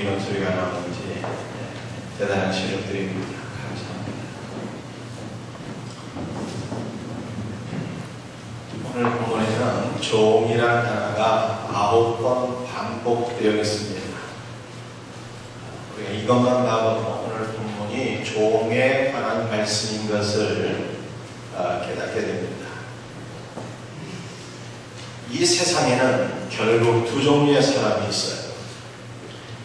이런 소리가 나오는지 대단한 실력들입니다. 감사합니다. 오늘 본문에는 종이라는 단어가 9번 반복되어 있습니다. 우리가 이것만 봐도 오늘 본문이 종에 관한 말씀인 것을 깨닫게 됩니다. 이 세상에는 결국 두 종류의 사람이 있어요.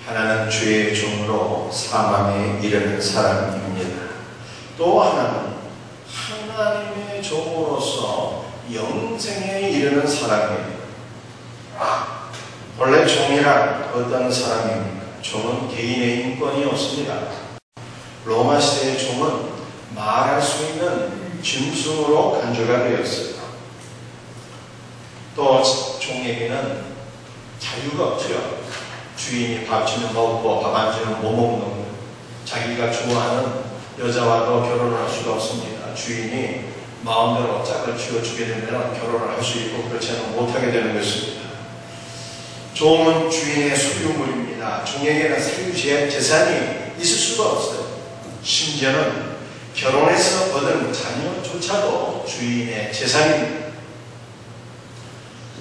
하나는 죄의 종으로 사망에 이르는 사람입니다. 또 하나는 하나님의 종으로서 영생에 이르는 사람입니다. 원래 종이란 어떤 사람입니까? 종은 개인의 인권이 없습니다. 로마 시대의 종은 말할 수 있는 짐승으로 간주가 되었어요. 또 종에게는 자유가 없죠. 주인이 밥 주면 먹고 밥 안 주면 못 먹는, 자기가 좋아하는 여자와도 결혼을 할 수가 없습니다. 주인이 마음대로 짝을 쥐어주게 되면 결혼을 할 수 있고 그렇지 않으면 못하게 되는 것입니다. 종은 주인의 소유물입니다. 종에게는 사유지의 재산이 있을 수가 없어요. 심지어는 결혼해서 얻은 자녀조차도 주인의 재산입니다.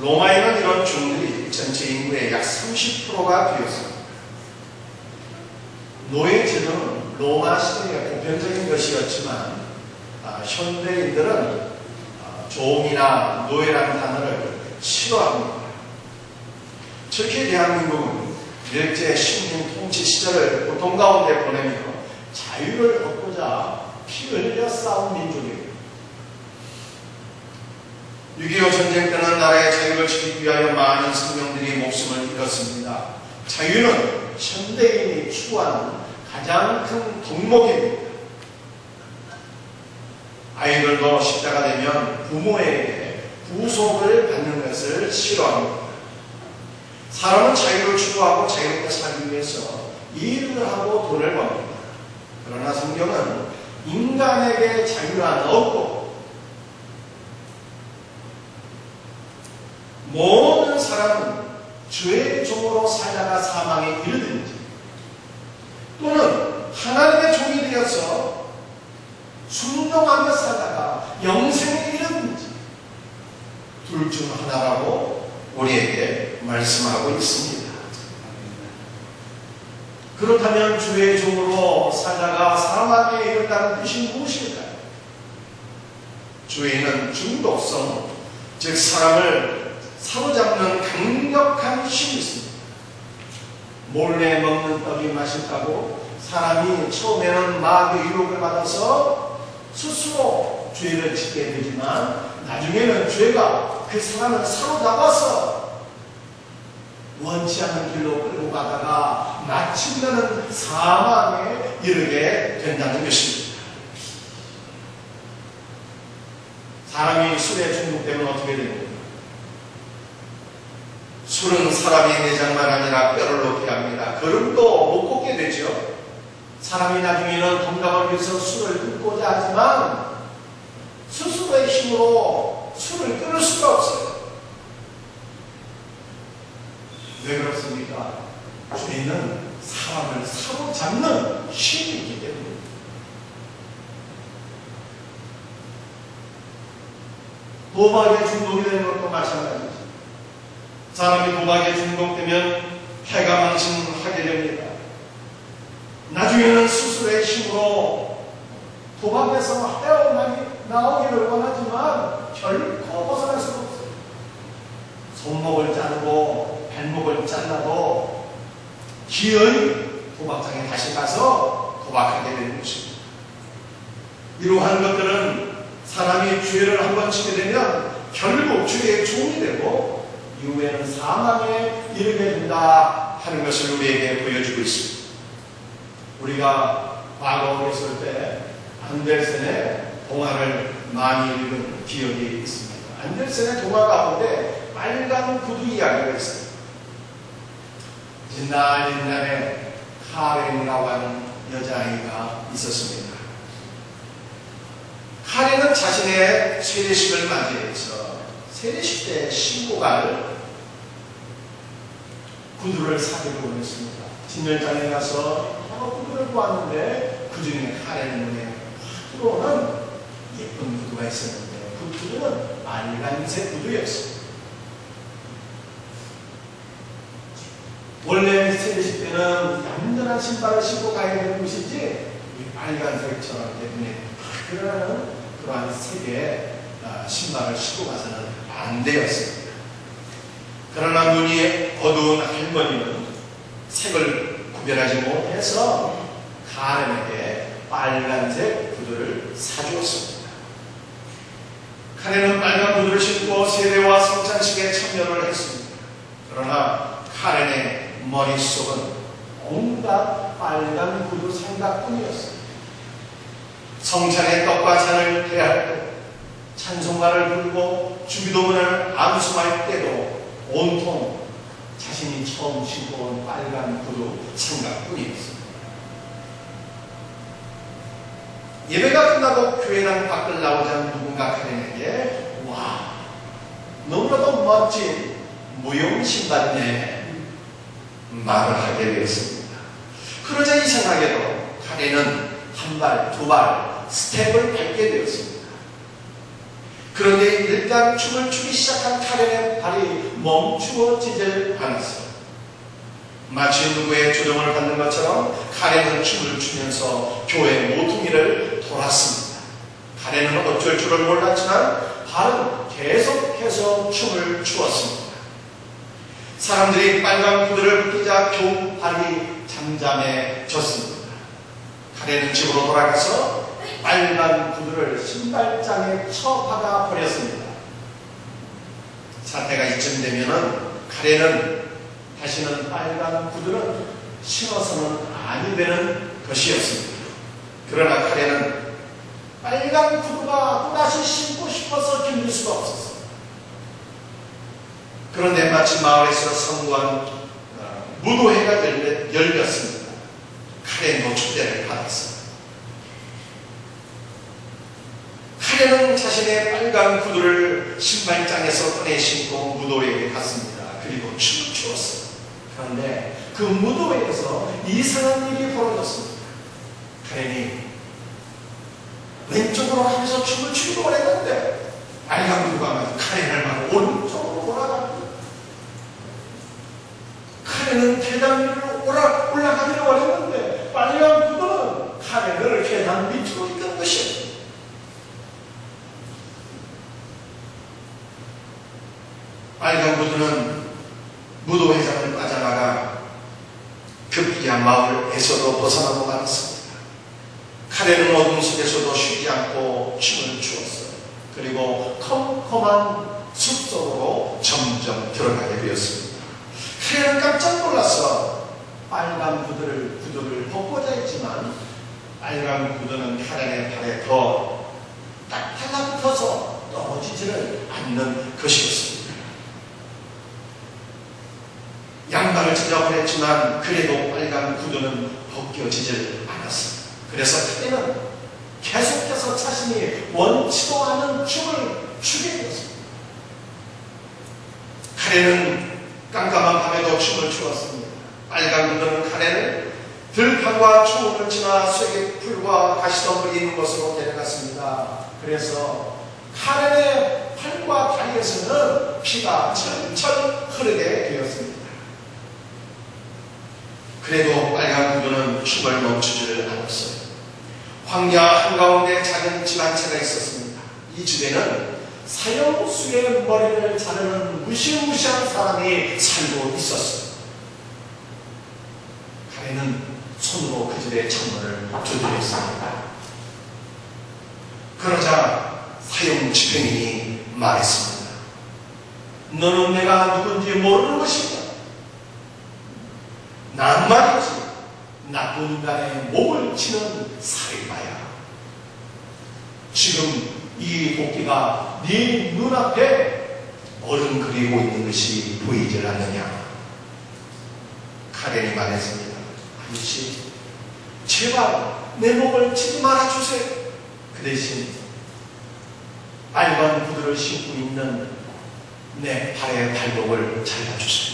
로마에는 이런 종들이 전체 인구의 약 30%가 되었습니다. 노예제도는 로마 시대의 보편적인 것이었지만 현대인들은 종이나 노예라는 단어를 싫어합니다. 특히 대한민국은 일제 식민 통치 시절을 고통 가운데 보내며 자유를 얻고자 피 흘려 싸운 민족입니다. 6.25 전쟁 때는 나라의 자유를 지키기 위하여 많은 생명들이 목숨을 잃었습니다. 자유는 현대인이 추구하는 가장 큰 덕목입니다. 아이들도 십자가 되면 부모에게 구속을 받는 것을 싫어합니다. 사람은 자유를 추구하고 자유롭게 살기 위해서 일을 하고 돈을 법니다. 그러나 성경은 인간에게 자유란 없고 모든 사람은 죄의 종으로 살다가 사망에 이르든지 또는 하나님의 종이 되어서 순종하며 살다가 영생에 이르든지 둘 중 하나라고 우리에게 말씀하고 있습니다. 그렇다면 주의 종으로 살다가 사망에 이른다는 뜻이 무엇일까요? 죄는 중독성, 즉 사람을 사로잡는 강력한 힘이 있습니다. 몰래 먹는 떡이 맛있다고 사람이 처음에는 마귀의 유혹을 받아서 스스로 죄를 짓게 되지만 나중에는 죄가 그 사람을 사로잡아서 원치 않는 길로 끌고 가다가 마침내는 사망에 이르게 된다는 것입니다. 사람이 술에 중독되면 어떻게 됩니까? 술은 사람의 내장만 아니라 뼈를 녹게 합니다. 걸음도 못 걷게 되죠. 사람이 나중에는 건강을 위해서 술을 끊고자 하지만 스스로의 힘으로 술을 끊을 수가 없어요. 왜 그렇습니까? 죄는 사람을 사로잡는 힘이 있기 때문입니다. 도박에 중독이 되는 것도 마찬가지죠. 사람이 도박에 중독되면 패가망신하게 됩니다. 나중에는 스스로의 힘으로 도박에서 헤어나오기를 원하지만 결코 벗어날 수가 없어요. 손목을 자르고 발목을 잘라도 기어이 도박장에 다시 가서 도박하게 되는 것입니다. 이러한 것들은 사람이 죄를 한번 치게 되면 결국 죄의 종이 되고 이후에는 사망에 이르게 된다 하는 것을 우리에게 보여주고 있습니다. 우리가 과거 어렸을 때 안델센의 동화를 많이 읽은 기억이 있습니다. 안델센의 동화 가운데 빨간 구두 이야기가 있습니다. 옛날에 카렌이라고 하는 여자아이가 있었습니다. 카렌은 자신의 세례식을 맞이해서 세례식 때 신고갈 구두를 사기로 했습니다. 진열장에 가서 여러 구두를 보았는데 그 중에 카렌의 눈에 들어오는 예쁜 구두가 있었는데 그 구두는 빨간색 구두였습니다. 원래 세례식 때는 얌전한 신발을 신고 가야 되는 것이지 빨간색처럼 눈에 드러나는 그러한 색의 신발을 신고 가서는 안 되었습니다. 그러나 눈이 어두운 할머니는 색을 구별하지 못해서 카렌에게 빨간색 구두를 사주었습니다. 카렌은 빨간 구두를 신고 세례와 성찬식에 참여를 했습니다. 그러나 카렌의 머릿속은 온갖 빨간 구두 생각뿐이었습니다. 성찬의 떡과 잔을 대할 때, 찬송가를 부르고 주기도문을 암송할 때도 온통 자신이 처음 신고 온 빨간 구두 생각뿐이었습니다. 예배가 끝나고 교회당 밖을 나오자 누군가 카렌에게 와, 너무나도 멋진 무용 신발이네 말을 하게 되었습니다. 그러자 이상하게도 카렌은 한 발, 두 발 스텝을 밟게 되었습니다. 그런데 일단 춤을 추기 시작한 카렌의 발이 멈추어지질 않았어요. 마치 누구의 조정을 받는 것처럼 카렌은 춤을 추면서 교회 모퉁이를 돌았습니다. 카렌은 어쩔 줄을 몰랐지만 발은 계속해서 춤을 추었습니다. 사람들이 빨간 구두를 벗기자 겨우 발이 잠잠해졌습니다. 카렌은 집으로 돌아가서 빨간 구두를 신발장에 쳐박아 버렸습니다. 사태가 이쯤 되면은 카렌은 다시는 빨간 구두를 신어서는 아니 되는 것이었습니다. 그러나 카렌은 빨간 구두가 또다시 신고 싶어서 견딜 수가 없었습니다. 그런데 마침 마을에서 성구한 무도회가 열렸습니다. 카렌도 축대를 받았습니다. 카렌은 자신의 빨간 구두를 신발장에서 꺼내 신고 무도회에 갔습니다. 그리고 춤을 추었어요. 그런데 그 무도회에서 이상한 일이 벌어졌습니다. 카렌이 왼쪽으로 하면서 춤을 추기도 했는데 빨간 구두가 카렌을 막 오른쪽으로 몰아갑니다. 카렌은 계단 위로 올라가기를 원했는데 빨간 구두는 카렌을 계단 밑으로 이끄는 것이었습니다. 빨간 구두는 무도회장을 빠져나가 급기야 마을에서도 벗어나고 말았습니다. 카렌은 어둠 속에서도 쉬지 않고 춤을 추었어요. 그리고 컴컴한 숲속으로 점점 들어가게 되었습니다. 카렌은 깜짝 놀라서 빨간 구두를 벗고자 했지만 빨간 구두는 카렌의 발에 더 딱 달라붙어서 떨어지지를 않는 것이었습니다. 양발을 찾아보냈지만 그래도 빨간 구두는 벗겨지질 않았습니다. 그래서 카렌은 계속해서 자신이 원치도 않은 춤을 추게 되었습니다. 카렌은 깜깜한 밤에도 춤을 추었습니다. 빨간 구두는 카렌을 들판과 추운을 지나 쇠개풀과 가시덤불이 있는 곳으로 데려갔습니다. 그래서 카렌의 팔과 다리에서는 피가 철철 흐르게 되었습니다. 그래도 빨간 구두는 춤을 멈추지를 않았어요. 황야 한가운데 작은 집 한 채가 있었습니다. 이 집에는 사형수의 머리를 자르는 무시무시한 사람이 살고 있었어요. 카렌은 손으로 그 집의 창문을 두드렸습니다. 그러자 사형 집행인이 말했습니다. 너는 내가 누군지 모르는 것이다. 난 말이지 나쁜 인간의 목을 치는 살인마야. 지금 이 도끼가 네 눈앞에 어른그리고 있는 것이 보이질 않느냐. 카렌이 말했습니다. 아저씨, 제발 내 목을 치지 말아주세요. 그 대신 빨간 구두를 신고 있는 내 발의 발목을 잘라주세요.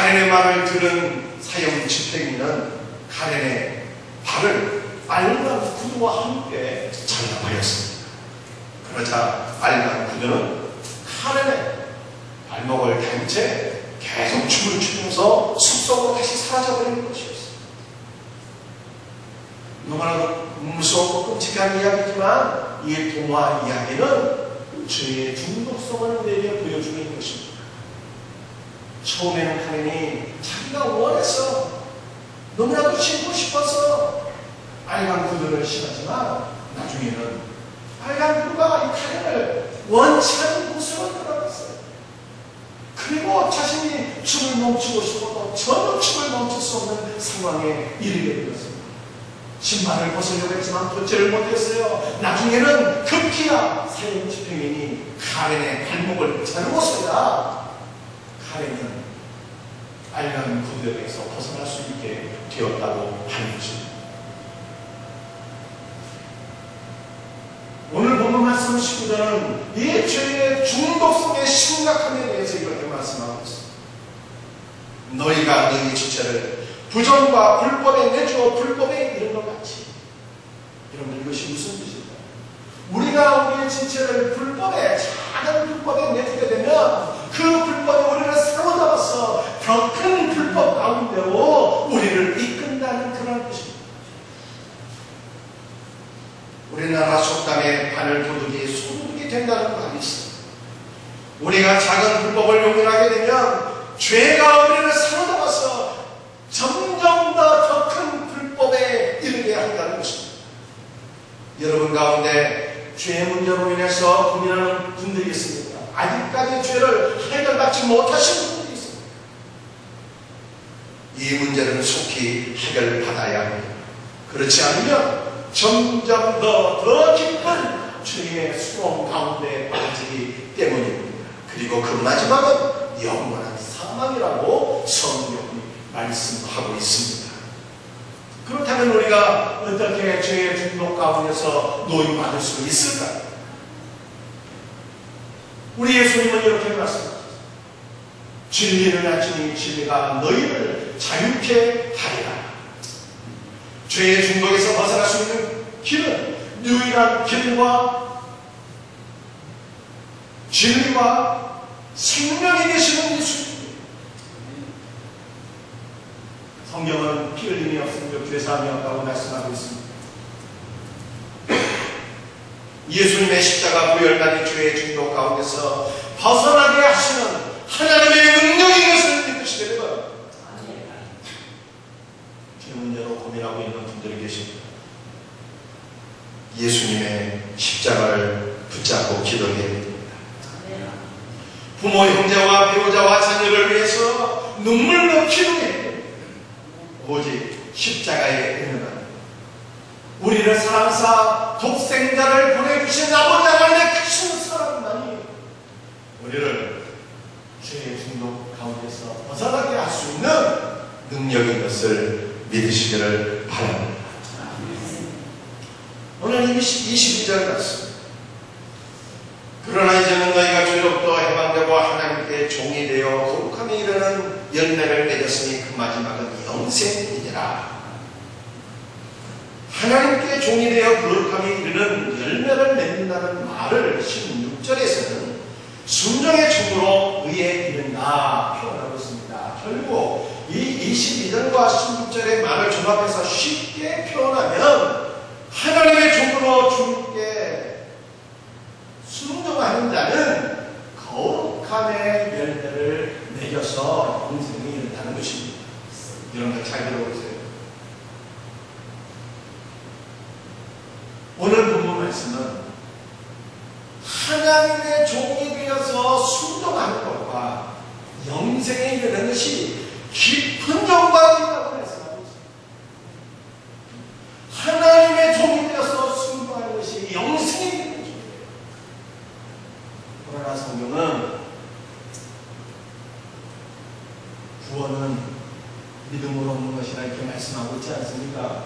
가렌의 말을 들은 사형 집행인은 가렌의 발을 빨간 구두와 함께 잘라버렸습니다. 그러자 빨간 구두는 가렌의 발목을 댄 채 계속 춤을 추면서 숲속으로 다시 사라져버리는 것이었습니다. 너무나도 무서웠고 끔찍한 이야기지만 이 동화 이야기는 죄의 중독성을 우리에게 보여주는 것입니다. 처음에는 가렌이 자기가 원해서 너무나도 신고 싶어서 빨간 구두를 신었지만 나중에는 빨간 구두가 이 가렌을 원치 않는 곳으로 들어갔어요. 그리고 자신이 춤을 멈추고 싶어도 전혀 춤을 멈출 수 없는 상황에 이르게 되었습니다. 신발을 벗으려고 했지만 벗지를 못했어요. 나중에는 급기야 사형 집행인이 가렌의 발목을 자르고서야 가렌은 빨간 구두에서 벗어날 수 있게 되었다고 하는 것입니다. 오늘 본문 말씀 19절은 이 죄의 중독성의 심각함에 대해서 이렇게 말씀하고 있습니다. 너희가 너희 지체를 부정과 불법에 내주어 불법에 이른 것 같이. 여러분, 이것이 무슨 뜻일까요? 우리가 우리의 지체를 불법에, 작은 불법에 내주게 되면 그 불법이 우리를 사로잡아서 더 큰 불법 가운데로 우리를 이끈다는 그런 것입니다. 우리나라 속담에 바늘도둑이 소도둑이 된다는 말이 있습니다. 우리가 작은 불법을 용인하게 되면 죄가 우리를 사로잡아서 점점 더 큰 불법에 이르게 한다는 것입니다. 여러분 가운데 죄의 문제로 인해서 고민하는 분들이 있습니다. 아직까지 죄를 해결받지 못하신 분들이 있습니다. 이 문제는 속히 해결받아야 합니다. 그렇지 않으면 점점 더 깊은 죄의 수렁 가운데 빠지기 때문입니다. 그리고 그 마지막은 영원한 사망이라고 성경이 말씀하고 있습니다. 그렇다면 우리가 어떻게 죄의 중독 가운데서 노임받을 수 있을까요? 우리 예수님은 이렇게 말씀하셨습니다. 진리를 알지니 진리가 너희를 자유케 하리라. 죄의 중독에서 벗어날 수 있는 길은 유일한 길과 진리와 생명이 되시는 예수님. 성경은 피 흘림이 없으면 죄사함이 없다고 말씀하고 있습니다. 예수님의 십자가 보혈만이 죄의 중독 가운데서 벗어나게 하시는 하나님의 능력인 것을 믿으시게 되면 죄 문제로 고민하고 있는 분들이 계십니다. 예수님의 십자가를 붙잡고 기도해야 됩니다. 부모, 형제와 배우자와 자녀를 위해서 눈물로 기도해야 됩니다. 오직 십자가의 은혜는 우리를 사랑사 독생자를 보내주신 아버지 하나님의 크신 사랑만이 우리를 죄의 중독 가운데서 벗어나게 할 수 있는 능력인 것을 믿으시기를 바랍니다. 오늘 22절 말씀. 그러나 이제는 너희가 죄로부터 해방되고 하나님께 종이 되어 거룩함에 이르는 열매를 맺었으니 그 마지막은 영생이니라. 하나님께 종이 되어 거룩함에 이르는 열매를 맺는다는 말을 16절에서는 순종의 종으로 의에 이른다 표현하고 있습니다. 결국 이 22절과 16절의 말을 종합해서 쉽게 표현하면 하나님의 종으로 주님께 순종하는 자는 거룩함의 열매를 맺어서 영생이 이른다는 것입니다. 여러분들 잘 들어보세요. 오늘 본문 말씀은 하나님의 종이 되어서 순종하는 것과 영생에 이르는 것이 깊은 영광이 있다고 말씀하고 있습니다. 하나님의 종이 되어서 순종하는 것이 영생에 이르는 것입니다. 그러나 성경은 구원은 믿음으로 얻는 것이라 이렇게 말씀하고 있지 않습니까?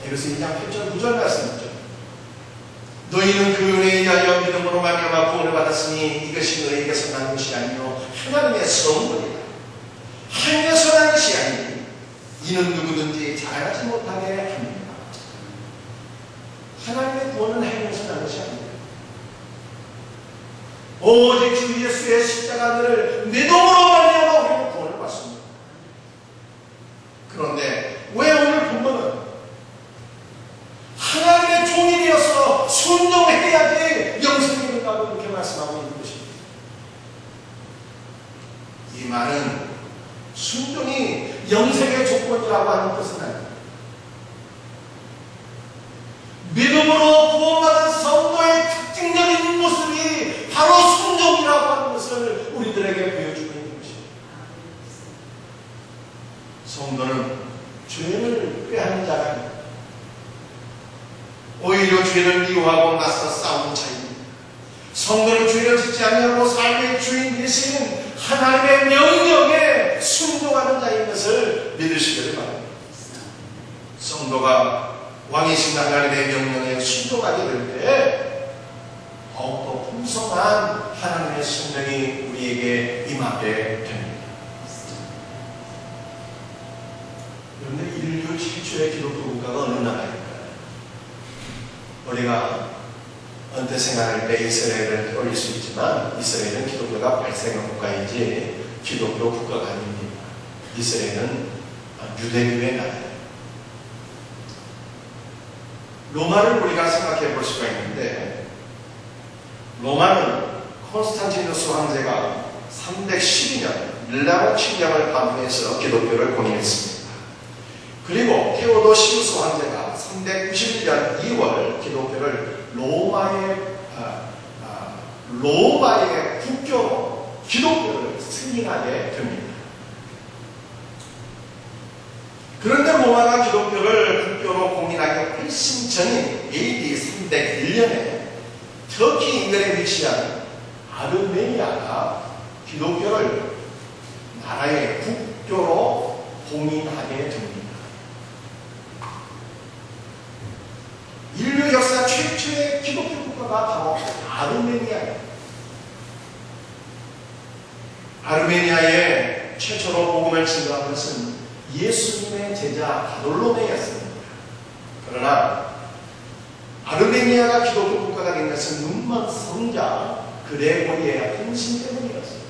에베소 2장 8절 9절 말씀이죠. 너희는 그 은혜에 의하여 믿음으로 말미암아 구원을 받았으니 이것이 너희에게서 난 것이 아니요 하나님의 선물이다. 하늘에서 이는 누구든지 자랑하지 못하게 합니다. 하나님의 구원은 행위에서 난 것이 아닙니다. 오직 주 예수의 십자가를 믿음으로 말미암아 우리는 구원을 받습니다. 그런데 왜 오늘 본문은 하나님의 종이 되어서 순종해야지 영생이 있는다고 이렇게 말씀하고 있는 것입니다. 이 말은 순종이 영생의 조건이라고 하는 뜻은 아닙니다. 믿음으로 구원받은 성도의 특징적인 모습이 바로 순종이라고 하는 것을 우리들에게 보여주고 있는 것입니다. 성도는 죄를 꾀하는 자가 아닙니다. 오히려 죄를 미워하고 맞서 싸우는 자입니다. 성도는 죄를 짓지 아니하고 삶의 주인 되시는 하나님의 명령에 순종하는 자인 것을 믿으시기를 바랍니다. 성도가 왕이신 하나님의 명령에 순종하게 될 때 더욱더 풍성한 하나님의 성령이 우리에게 임하게 됩니다. 그런데 인류 최초의 기독교 국가가 어느 나라일까요? 우리가 은퇴 생활할 때 이스라엘을 떠올릴 수 있지만 이스라엘은 기독교가 발생한 국가이지 기독교 국가가 아닙니다. 이스라엘은 유대교의 나라예요. 로마를 우리가 생각해 볼 수가 있는데 로마는 콘스탄티누스 황제가 312년 밀라노 침략을 반대해서 기독교를 공인했습니다. 그리고 테오도시우스 황제가 391년 2월 기독교를 로마의 국교로 기독교를 승인하게 됩니다. 그런데 로마가 기독교를 국교로 공인하기 훨씬 전인 AD 301년에 터키 인근에 위치한 아르메니아가 기독교를 나라의 국교로 공인하게 됩니다. 인류 역사 최초의 기독교 국가가 바로 아르메니아입니다. 아르메니아에 최초로 복음을 증거한 것은 예수님의 제자 바돌로메였습니다. 그러나 아르메니아가 기독교 국가가 된 것은 눈먼 성자 그레고리의 헌신 때문이었습니다.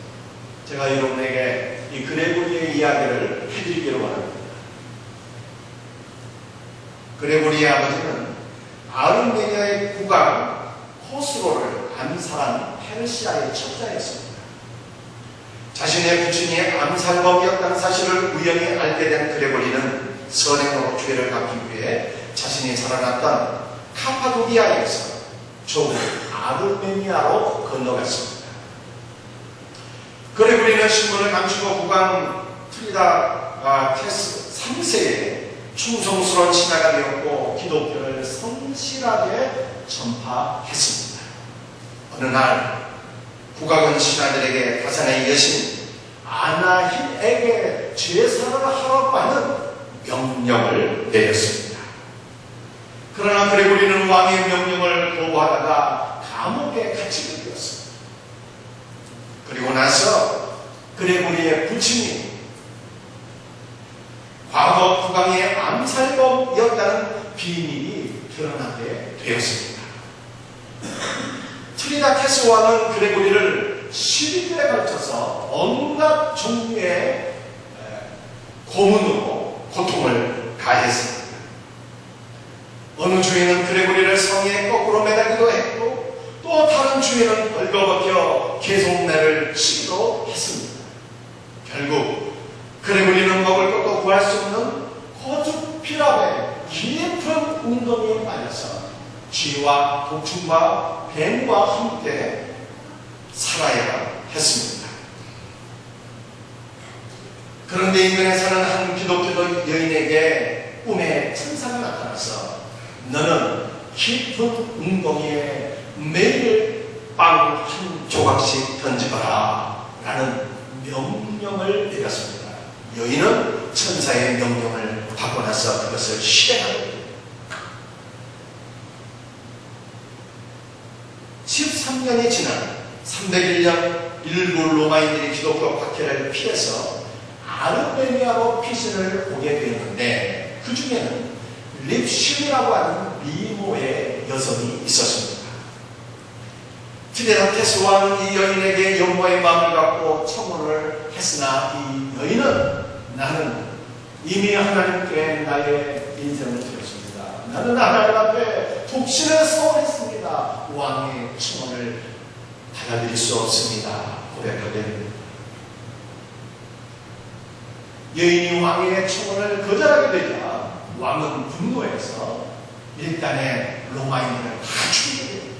제가 여러분에게 이 그레고리의 이야기를 해드리기로 합니다. 그레고리의 아버지는 아르메니아의 국왕 코스로를 암살한 페르시아의 첩자였습니다. 자신의 부친이 암살범이었다는 사실을 우연히 알게 된 그레고리는 선행으로 죄를 갚기 위해 자신이 자라났던 카파도기아에서 조국 아르메니아로 건너갔습니다. 그레고리는 신분을 감추고 국왕 트리다케스 3세에 충성스러운 신하가 되었고 기독교를 성실하게 전파했습니다. 어느 날 국왕은 신하들에게 가산의 여신 아나힐에게 제사를 하라고 하는 명령을 내렸습니다. 그러나 그레고리는 왕의 명령을 거부하다가 감옥에 갇히게 되었습니다. 그리고 나서 그레고리의 부친이 과거 국왕의 암살범이었다는 비밀이 드러나게 되었습니다. 트리다케스 왕은 그레고리를 12주에 걸쳐서 온갖 종류의 고문으로 고통을 가했습니다. 어느 주에는 그레고리를 성에 거꾸로 매달기도 했고 또 다른 주에는 벌거벗겨 계속매를 치기도 했습니다. 결국 그레고리는 먹을 것도 구할 수 없는 호주 피랍의 깊은 운동에 빠져서 쥐와 독충과 뱀과 함께 살아야 했습니다. 그런데 인근에 사는 한 기독교 여인에게 꿈에 천사가 나타나서 너는 깊은 웅덩이에 매일 빵 한 조각씩 던져봐라 라는 명령을 내렸습니다. 여인은 천사의 명령을 받고 나서 그것을 실행하게 됩니다. 13년이 지난 301년 일부 로마인들이 기독교 박해를 피해서 아르메니아에 아르메니아로 피신을 오게 되었는데 그 중에는 립심이라고 하는 미모의 여성이 있었습니다. 티데라테스 왕은 이 여인에게 연모의 마음을 갖고 청혼을 했으나 이 여인은 나는 이미 하나님께 나의 인생을 드렸습니다. 나는 하나님 앞에 독신을 서원했습니다. 왕의 청혼을 받아들일 수 없습니다. 고백하게 됩니다. 여인이 왕의 청혼을 거절하게 되자 왕은 분노해서 일단의 로마인들을 다 죽이게 됩니다.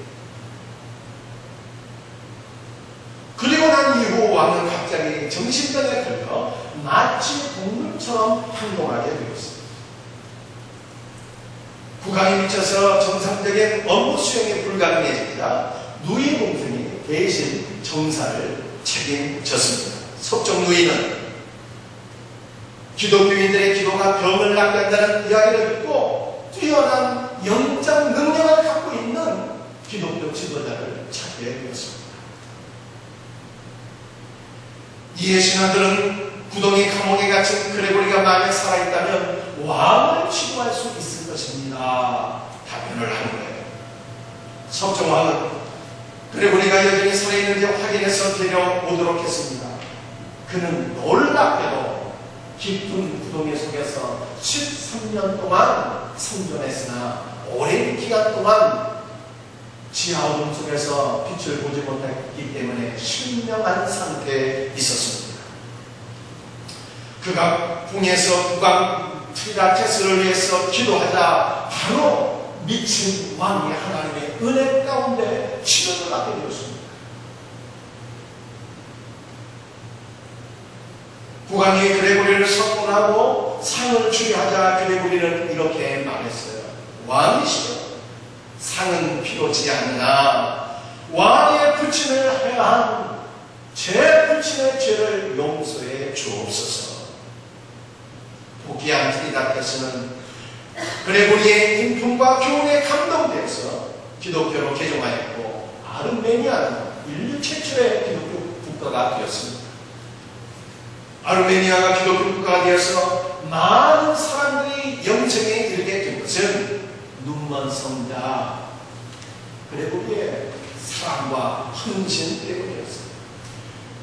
그리고 난 이후 왕은 갑자기 정신병에 걸려 마치 동물처럼 행동하게 되었습니다. 국왕이 미쳐서 정상적인 업무 수행에 불가능해지자 누이 공순이 대신 정사를 책임졌습니다. 석종 누이는 기독교인들의 기도가 병을 낫게 한다는 이야기를 듣고 뛰어난 영적 능력을 갖고 있는 기독교 지도자를 찾게 되었습니다. 이에 신하들은 구덩이 감옥에 갇힌 그레고리가 만약 살아있다면 왕을 치부할 수 있을 것입니다. 답변을 하는 거예요. 석종왕은 그레고리가 여전히 살아있는지 확인해서 데려오도록 했습니다. 그는 놀랍게도 깊은 구덩이 속에서 13년 동안 생존했으나 오랜 기간 동안 지하 어둠 속에서 빛을 보지 못했기 때문에 실명한 상태에 있었습니다. 그가 궁에서 국왕 트리다테스를 위해서 기도하자 바로 미친 왕이 하나님의 은혜 가운데 치료를 받게 되었습니다. 국왕이 그레고리를 석권하고 상을 주의하자 그레고리는 이렇게 말했어요. 왕이시여, 상은 필요치 않으나 왕의 부친을 해한 제 부친의 죄를 용서해 주옵소서. 복귀한 트리다테스는 그레고리의 인품과 교훈에 감동되어서 기독교로 개종하였고 아르메니아는 인류 최초의 기독교 국가가 되었습니다. 아르메니아가 기독교 국가가 되어서 많은 사람들이 영생에 이르게 된 것은 눈먼 성자 그레고리의 사랑과 헌신 때문이었습니다.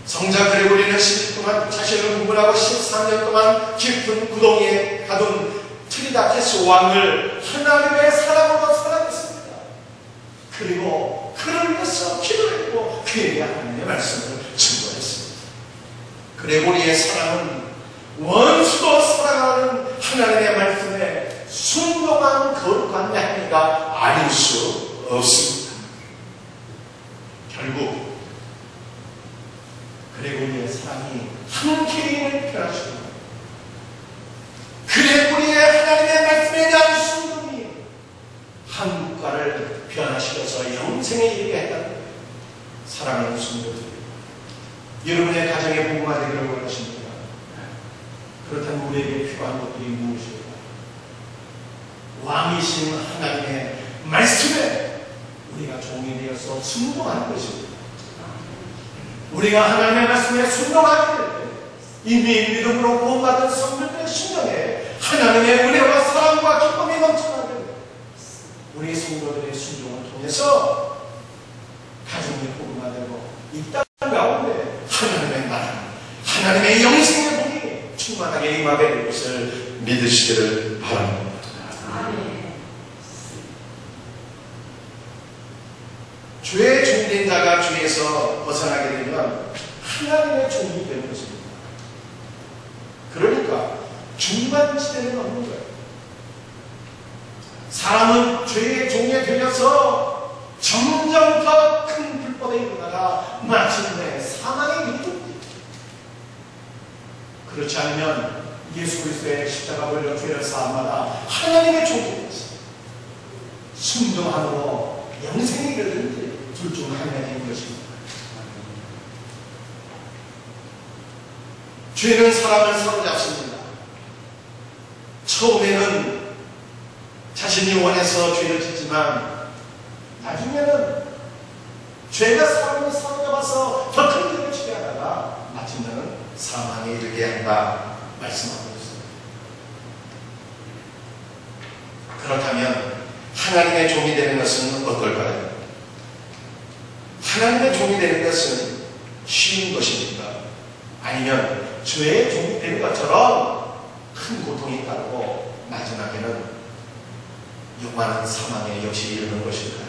성자 그레고리는 10일 동안 자신을 구분하고 13년 동안 깊은 구덩이에 가둔 트리다테스 왕을 하나님의 사랑으로 사랑했습니다. 그리고 그를 위해서 기도했고 그에게 하나님의 말씀을 증거했습니다. 그레고리의 사랑은 원수도 사랑하는 하나님의 말씀에 순종한 거룩한 행위가 아닐 수 없습니다. 결국 그레고리의 사랑이 한 개인을 변화시킵니다. 그레고리의 하나님의 말씀에 대한 순종이 한 국가를 변화시켜서 영생에 이르게 했다는 거예요. 사랑하는 성도들, 여러분의 가정에 복음화 되기를 원하십니까? 그렇다면 우리에게 필요한 것들이 무엇일까? 왕이신 하나님의 말씀에 우리가 종이 되어서 순종하는 것입니다. 우리가 하나님의 말씀에 순종하게 될 때 이미 믿음으로 구원받은 성도들의 심령에 하나님의 은혜와 사랑과 기쁨이 넘쳐나게 됩니다. 우리 성도들의 순종을 통해서 가정이 복음화되고 이 땅 가운데 하나님의 나라, 하나님의 영생의 복이 충만하게 임하게 될 것을 믿으시기를 바랍니다. 아멘. 주의 종된 자가 주에서 벗어나게 되면 하나님의 종이 되는 것입니다. 그러니까 중간지대는 없는 거예요. 사람은 죄의 종에 들려서 점점 더 큰 불법에 이르다가 마침내 사망에 이르게. 그렇지 않으면 예수 그리스도의 십자가 벌려 죄를 사함마다 하나님의 종이 되었습니다. 순종함으로 영생에 이르든지 둘 중 하나인 것입니다. 죄는 사람을 사로잡습니다. 처음에는 자신이 원해서 죄를 짓지만 나중에는 죄가 사람을 사로잡아서 더 큰 죄를 지게 하다가 마침내는 사망에 이르게 한다 말씀하고 있습니다. 그렇다면 하나님의 종이 되는 것은 어떨까요? 하나님의 종이 되는 것은 쉬운 것입니까? 아니면 죄의 종이 되는 것처럼 큰 고통이 따르고 마지막에는 영원한 사망에 역시 이르는 것일까요?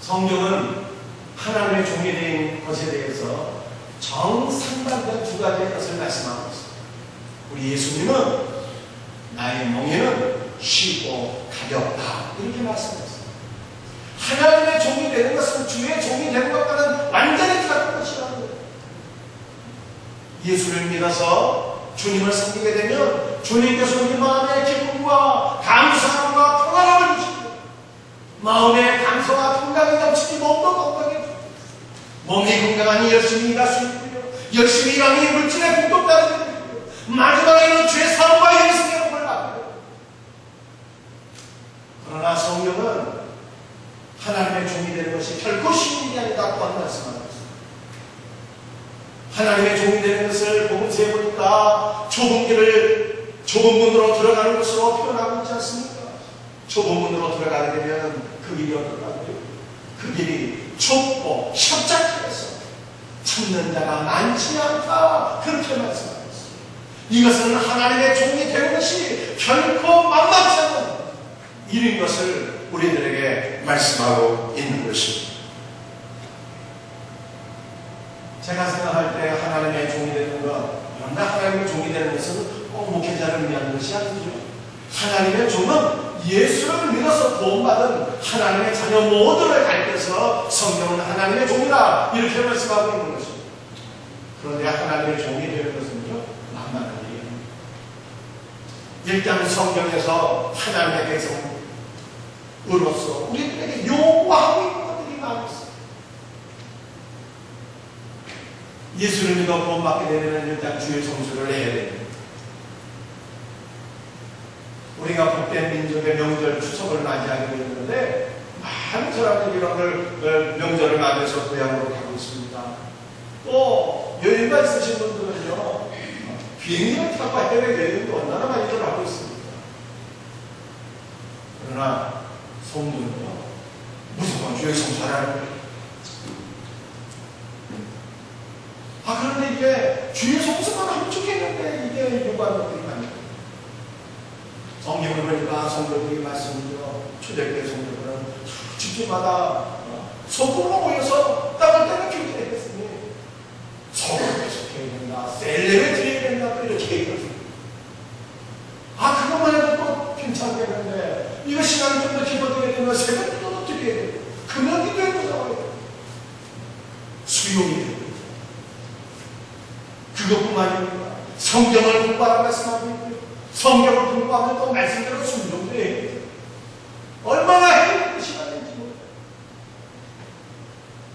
성경은 하나님의 종이 된 것에 대해서 정상반된 두 가지의 것을 말씀하고 있습니다. 우리 예수님은 나의 멍에는 쉽고 가볍다 이렇게 말씀하셨습니다. 하나님의 종이 되는 것은 주의 종이 되는 것과는 완전히 다른 것이라는 거예요. 예수를 믿어서 주님을 섬기게 되면 주님께서 우리 마음의 기쁨과 감사함과 평안함을 주시고 마음의 감사와 평강이 넘치니 몸도 건강해지고 몸이 건강하니 열심히 일할 수 있고요. 열심히 일하니 물질의 복도 따르게 되고요. 마지막에는 죄사함과 영생의 복을 받게 됩니다. 그러나 성경은 하나님의 종이 되는 것이 결코 쉬운 일이 아니다고 말씀하고 있습니다. 하나님의 종이 되는 것을 복음서에 보니까 좁은 문으로 들어가는 것으로 표현하고 있지 않습니까? 좁은 문으로 들어가게 되면 그 길이 어떨까요? 그 길이 좁고 협착해서 찾는 자가 많지 않다 그렇게 말씀하고 있습니다. 이것은 하나님의 종이 되는 것이 결코 만만치 않은 일인 것을 우리들에게 말씀하고 있는 것입니다. 제가 생각할 때 하나님의 종이 되는 것, 그러나 하나님의 종이 되는 것은 꼭 목회자를 의미하는 것이 아니죠. 하나님의 종은 예수를 믿어서 도움받은 하나님의 자녀 모두를 가리켜서 성경은 하나님의 종이라 이렇게 말씀하고 있는 것입니다. 그런데 하나님의 종이 되는 것은요, 만만한 일이에요. 일단 성경에서 하나님의 백성으로서 우리들에게 요구하고 있는 것들이 많이 있어요. 예수를 믿어 구원받게 되면 일단 주의 성수를 해야 됩니다. 우리가 복된 민족의 명절 추석을 맞이하게 되는데 많은 사람들이 이런 명절을 맞이해서 고향으로 가고 있습니다. 또 여유가 있으신 분들은요 비행기를 타고 해외여행도 얼마나 많이들 하고 있습니다. 그러나 성도는요 무조건 주의 성수를 하는 거예요. 그런데 이게 주의 성수만 하면 좋겠는데 이게 요구하는 것들이 많아요. 성경을 보니까 성도들이 말씀이죠. 초대교회 성도들은 집집마다 소금으로 모여서 땅을 떼놓기를 했으니 소금을 계속해야 된다, 셀레를 드려야 된다 이렇게 얘기했습니다. 그것만 해도 또 괜찮겠는데 이거 시간이 좀 더 길어지게 되면 새벽도 또 드려야 된다, 금연기도 해도 나와요. 수용이 됩니다. 그것뿐만 아닙니다. 성경을 공부하라 말씀하고 있고요. 성경을 공부하면 또 말씀대로 순종도 해야 돼요. 얼마나 해야 시간인지 모르겠어요.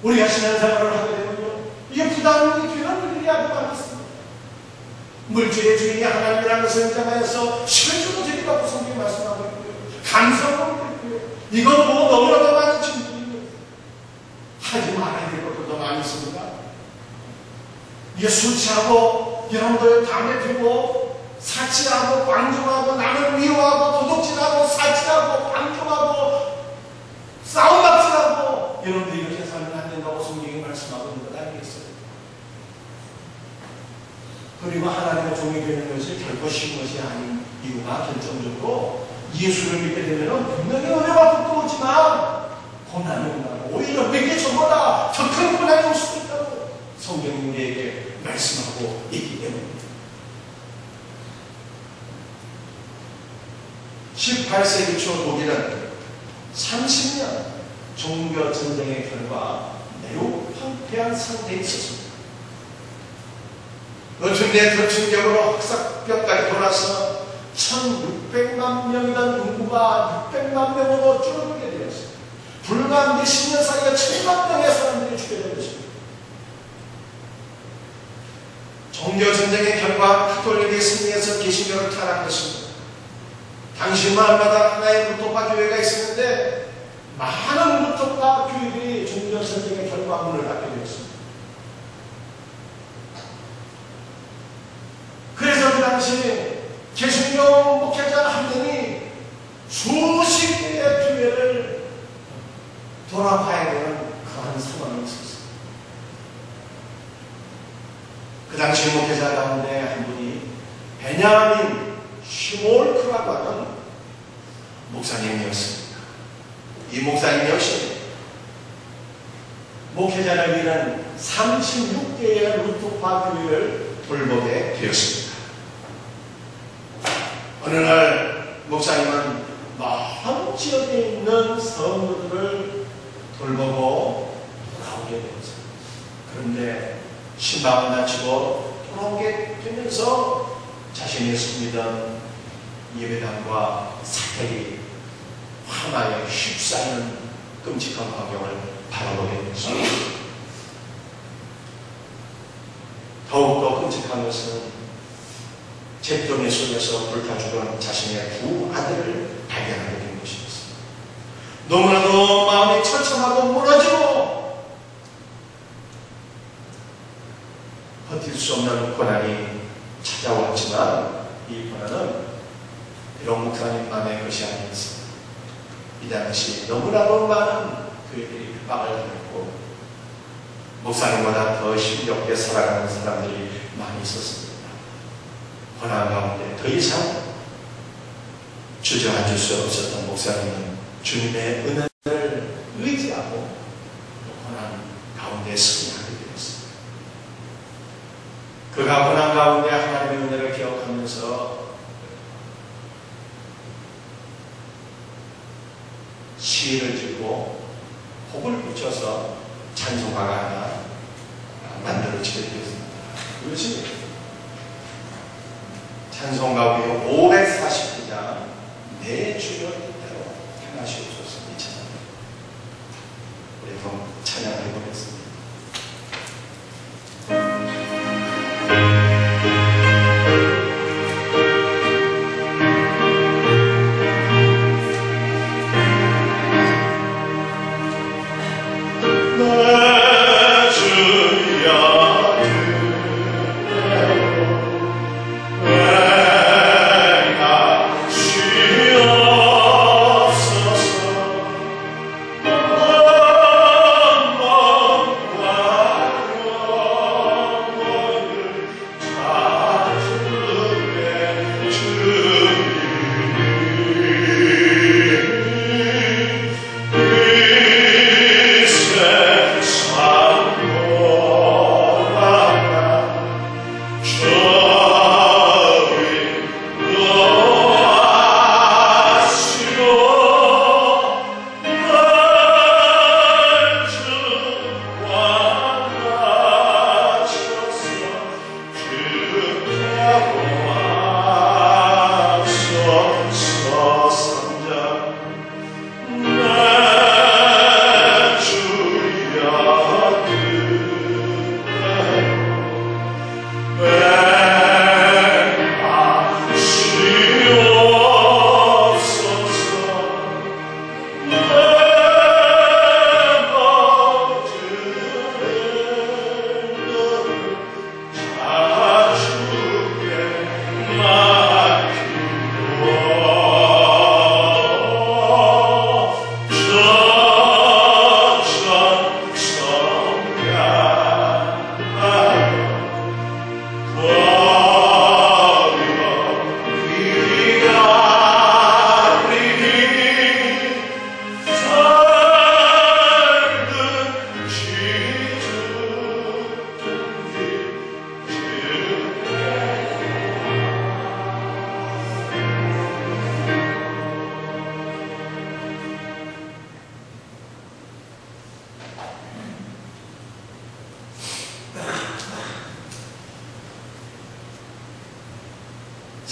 우리가 신앙생활을 하게 되면요 이게 부담이 되는 일이 아주 많습니다. 물질의 주인이 하나님이라는 것을 인정하여서 실주도 드리라고 성경이 말씀하고 있고요. 감성도 있고요. 이건 뭐 너무나도 많은 진리예요. 하지 말아야 될 것도 더 많이 있습니다. 이게 술 취하고 여러분들 담배 피고 사치하고 방종하고 남을 미워하고 도둑질하고 사치하고 방종하고 싸움박질하고 여러분들이 이렇게 살면 안 된다고 성경이 말씀하고 있는 것 아니겠어요? 그리고 하나님의 종이 되는 것이 결코 쉬운 것이 아닌 이유가 결정적으로 예수를 믿게 되면 분명히 은혜와 복도 오지만 고난이 온다고, 오히려 그게 저보다 더 큰 고난이 올 수도 있다고 성경이 우리에게 말씀하고 있기 때문입니다. 18세기 초 독일은 30년 종교 전쟁의 결과 매우 황폐한 상태에 있었습니다. 어촌대 더 흑사병까지 돌아서 1600만 명이던 인구가 600만 명으로 줄어들게 되었습니다. 불과 몇십 년 사이에 1000만 명의 사람들이 죽게 된 것입니다. 종교전쟁의 결과 가톨릭의 승리에서 개신교를 타락했습니다. 당시 마을마다 하나의 루터파 교회가 있었는데 많은 루터파 교회들이 종교전쟁의 결과 문을 닫게 되었습니다. 당시 개신교 목회자 한 명이 수십 개의 교회를 돌아봐야 되는 그런 상황이 있었습니다. 그 당시 목회자 가운데 한 분이 베냐민 시몰크라고 하는 목사님이었습니다. 이 목사님 역시 목회자를 위한 36개의 루트파 교회를 돌보게 되었습니다. 어느 날 목사님은 먼 지역에 있는 성도들을 돌보고 돌아오게 되었습니다. 그런데 신방을 마치고 돌아오게 되면서 자신이 섬기던 예배당과 사택이 하나에 휩싸이는 끔찍한 광경을 바라보게 되었습니다. 더욱더 끔찍한 것은 잿더미 속에서 불타 죽은 자신의 두 아들을 발견하게 된 것이었습니다. 너무나도 마음이 처참하고 무너지고 버틸 수 없는 고난이 찾아왔지만 이 고난은 이런 목사님만의 것이 아니었습니다. 이 당시 너무나도 많은 교회들이 핍박을 당했고 목사님보다 더 힘겹게 살아가는 사람들이 많이 있었습니다. 고난 가운데 더 이상 주저앉을 수 없었던 목사님은 주님의 은혜를 의지하고 고난 가운데 승리하게 되었습니다. 그가 고난 가운데 하나님의 은혜를 기억하면서 시를 짓고 곡을 붙여서 찬송가가 하나 만들어지게 되었습니다. 그것이 찬송가 549장 내 주여 뜻대로 행하시옵소서. 이 찬양 우리 한번 찬양해 보겠습니다.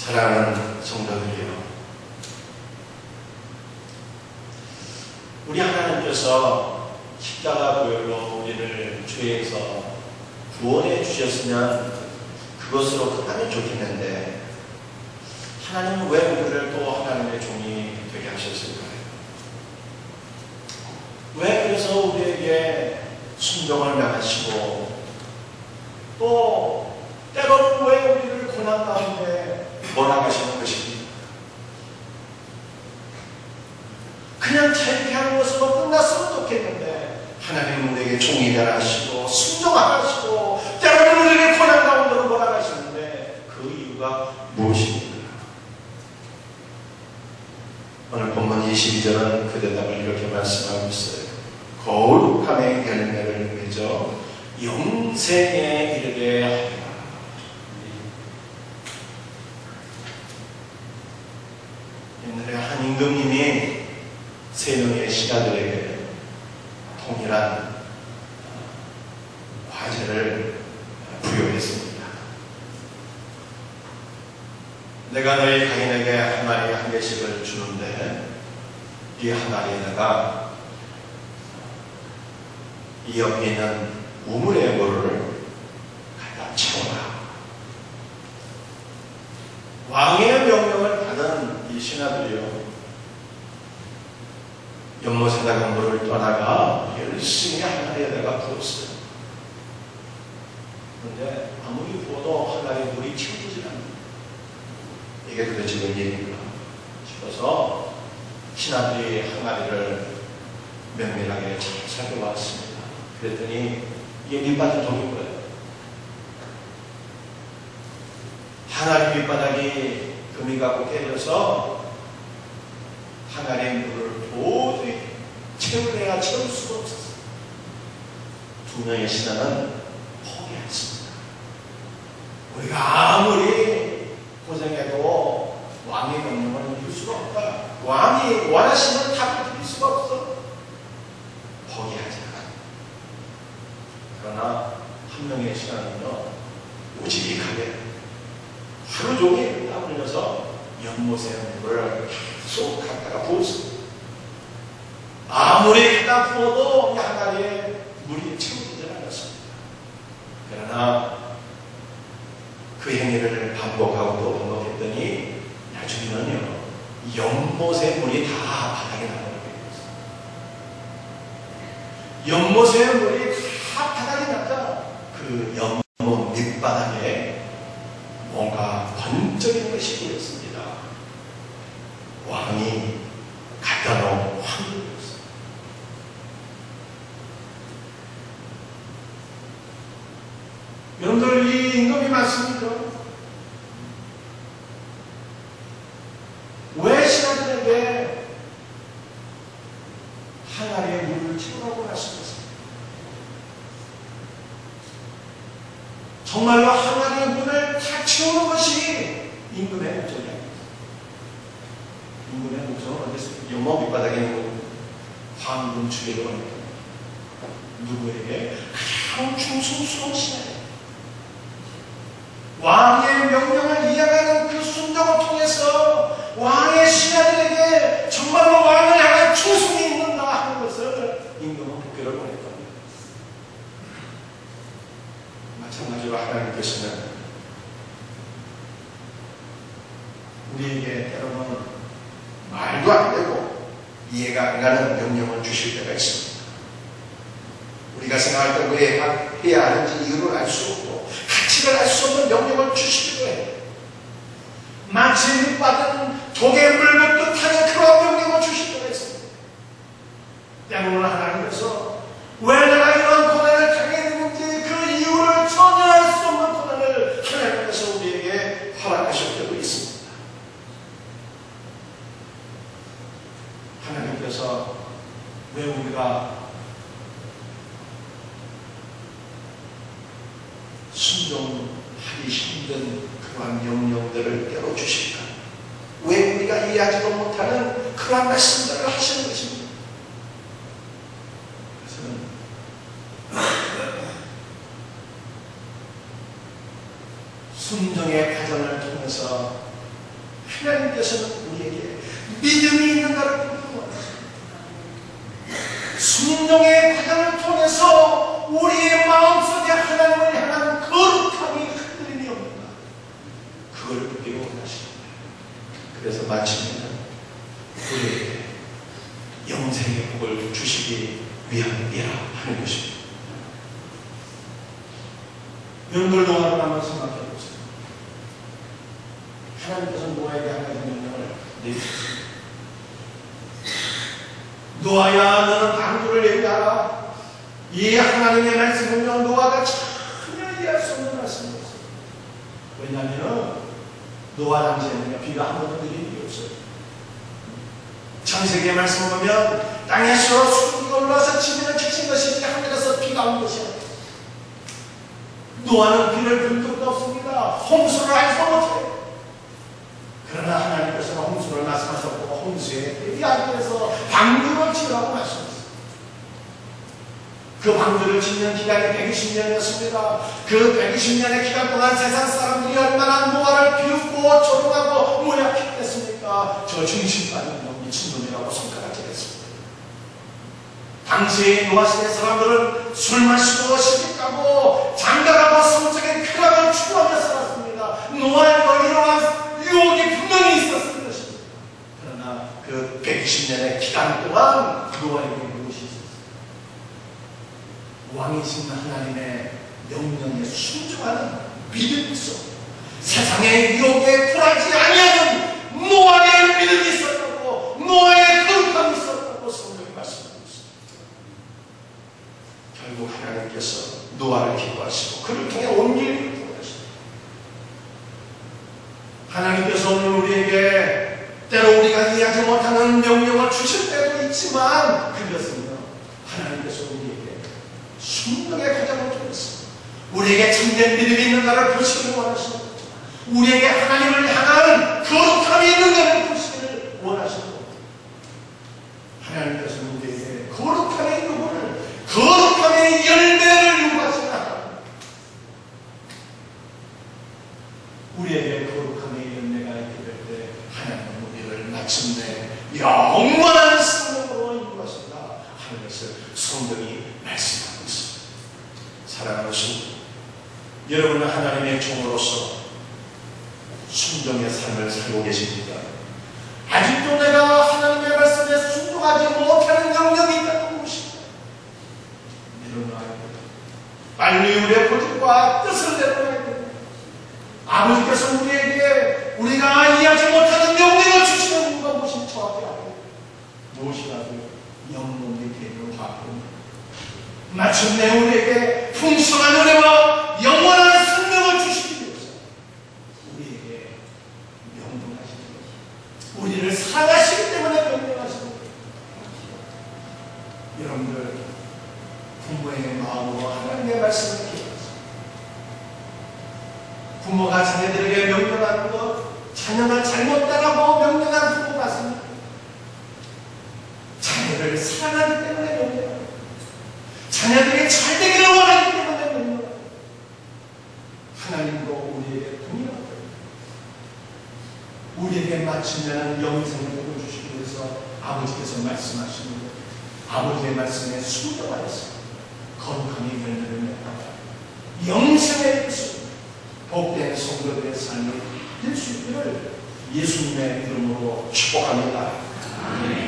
사랑하는 성도들이여, 우리 하나님께서 십자가 보혈로 우리를 죄에서 구원해 주셨으면 그것으로 끝나면 좋겠는데 하나님은 왜 우리를 또 하나님의 종이 되게 하셨을까요? 왜 그래서 우리에게 순종을 명하시고 또 때로는 왜 우리를 고난 가운데 우리에게 종이 되라 하시고 순종하라 하시고 때로는 우리를 고난 가운데로 몰아가시는데 그 이유가 무엇입니까? 오늘 본문 22절은 그 대답을 이렇게 말씀하고 있어요. 거룩함의 열매를 맺어 영생에 이르게 하리라. 옛날에 한 임금님이 세 명의 신하들에게 동일한 과제를 부여했습니다. 내가 너희 가인에게 한 알이 한 개씩을 주는데 이 한 알에다가 이 옆에 있는 우물의 물을 갖다 채워라. 왕의 명령을 받은 이 신하들이요, 연못에다가 물을 떠나가 열심히 한 알에다가 부었어요. 그런데 아무리 부어도 한 알에 물이 채워지지 않는다. 이게 도대체 뭔 얘기인가 싶어서 신하들이 항아리를 면밀하게 잘 살펴봤습니다. 그랬더니 이게 밑바닥 독인 거예요. 항아리 밑바닥이 금이 갖고 깨져서 항아리의 물을 도저히 채우려야 채울 수가 없었어요. 두 명의 신하는 포기했습니다. 우리가 아무리 고생해도 왕의 명령을 이룰 수가 없다. 왕이 원하시는 답을 드릴 수가 없어. 포기하자. 그러나 한 명의 신하는요, 오직하게 하루 종일 땀 흘려서 연못에 물을 계속 갖다가 부었습니다. 아무리 갖다 부어도 이 항아리에 물이 채워지지 않았습니다. 그러나 그 행위를 반복하고 또 반복했더니 나중에는요, 연못의 물이 다 바닥에 나버리게 됐어요. 연못의 물이 다 바닥에 났다. 그 연못 밑바닥에 뭔가 번쩍이는 것이 보였습니다. 왕이 갖다 놓은 황금이었어요. 여러분들, 이 임금이 맞습니까? 왜 신하들에게 항아리에 물을 채우라고 말씀하셨습니까? 정말로 항아리에 물을 다 채우는 것이 임금의 목적이야. 임금의 목적은 어디서? 연못 밑바닥에 있는 황금 주계로 누구에게? 가장 충성스러운 신하예요. 왕의 명령을 이행하는 그 순종을 통해서 왕의 신하들에게 정말로 왕을 향한 충성이 있는가 하는 것을 임금은 복귀를 보낼 겁니다. 마찬가지로 하나님께서는 우리에게 때로는 말도 안 되고 이해가 안 가는 명령을 주실 때가 있습니다. 우리가 생각할 때 왜 해야 하는지 이유를 알 수 없고 가치를 알 수 없는 명령을 주시기도 해요. 마치 밑바닥은 독에 물붓듯 하는 그런 명령을 주실 때가 있습니다. 때로는 하나님께서 왜 내가 이런 고난을 당했는지 그 이유를 전혀 알 수 없는 고난을 하나님께서 우리에게 허락하실 때도 있습니다. 하나님께서 왜 우리가 순종하기 힘든 그러한 명령들을 때로 주실까? 왜 우리가 이해하지도 못하는 그러한 말씀들을 하시는 것입니다. 그래서 순종의 과정을 통해서 하나님께서는 우리에게 믿음이 있는가를 보여주십니다. 순종의 과정을 통해서 우리의 마음속에 하나님을 향한 거룩함이 흔들림이 없는가, 그걸 보기를 원하십니다. 그래서 마침내 우리에게 영생의 복을 주시기 위함이라 하는 것입니다. 여러분들 노아를 한번 생각해 보세요. 하나님께서 노아에게 한 가지 명령을 내주셨습니다. 노아야, 너는 방주를 얘기하라. 이 하나님의 말씀을 노아가 전혀 이해할 수 없는 말씀이었어요. 왜냐하면 노아 당시에는 비가 한 번도 내린 일이 없어요. 창세기의 말씀을 보면 땅에서 수증기가 올라와서 지면을 켜진 것이 하늘에서 비가 온 것이 아니에요. 노아는 비를 본 적도 없습니다. 홍수를 알지도 못해요. 그러나 하나님께서는 홍수를 말씀하셨고 홍수에 대비 하기 위해서 방주를 지으라고 말씀하셨어요. 그 방주를 짓는 기간이 120년이었습니다. 그 120년의 기간 동안 세상 사람들이 얼마나 노아를 비웃고 조롱하고 모략했겠습니까? 저 중심받은 놈 미친놈이라고 손가락질했습니다. 당시의 노아 시대 사람들은 술 마시고 시비 까고 장가가고 성적인 쾌락을 추구하며 살았습니다. 노아에도 이러한 유혹이 분명히 있었을 것입니다. 그러나 그 120년의 기간 동안 노아에게 무엇이 있었습니까? 왕이신 하나님의 명령에 순종하는 믿음이 있어. 세상의 유혹에 굴하지 아니하는 노아의 믿음이 있었다고, 노아의 거룩함이 있었다고 성경이 말씀하고 있습니다. 결국 하나님께서 노아를 기뻐하시고 그를 통해 온 일을 기뻐하십니다. 하나님께서 오늘 우리에게 때로 우리가 이해하지 못하는 명령을 주실 때도 있지만 그것은요, 하나님께서 우리에게 순종의 가장을 통해서 우리에게 참된 믿음이 있는가를 보시기를 원하시는 거죠. 우리에게 하나님을 향한 거룩함이 있는가를 보시기를 원하시는 거죠. 하나님께서는 우리에게 거룩함의 요구를, 거룩함의 열매를 요구하시는 하나님. 우리에게 거룩함의 열매가 있게 될 때 하나님은 우리를 마침내 영원한 생명으로 인도하신다 하는 것을 성경이 말씀합니다. 사랑하는 성도, 여러분은 하나님의 종으로서 순종의 삶을 살고 계십니까? 아직도 내가 하나님의 말씀에 순종하지 못하는 영역이 있다는 것입니다. 내려놔야 됩니다. 빨리 우리의 고집과 뜻을 내려놔야 됩니다. 아버지께서 우리에게 우리가 이해하지 못하는 명령을 주시는 이유가 무엇인지 정확히 알고 무엇이라도 영혼이 되는 화합입니다. 마침내 우리에게 풍성한 은혜와 영원한 생명을 주시기 위해서 우리에게 명령하시는 것, 우리를 사랑하시기 때문에 명령하시는 것. 여러분들 부모의 마음으로 하나님의 말씀을 기억하세요. 부모가 자녀들에게 명령하는 것, 자녀가 잘못 따라고 명령한 부모 같습니다. 자녀를 사랑하기 때문에 명령합니다. 자녀들이 잘 되기를 원하기 때문에 명령합니다. 하나님도 우리에게 동일합니다. 우리에게 마치면 영생을 주시기 위해서 아버지께서 말씀하시는 것, 아버지의 말씀에 순종하였습니다. 거룩함이 열매를 맺다가 영생의 빛으로 복된 성도들의 삶이 될 수 있기를 예수님의 이름으로 축복합니다. 아멘.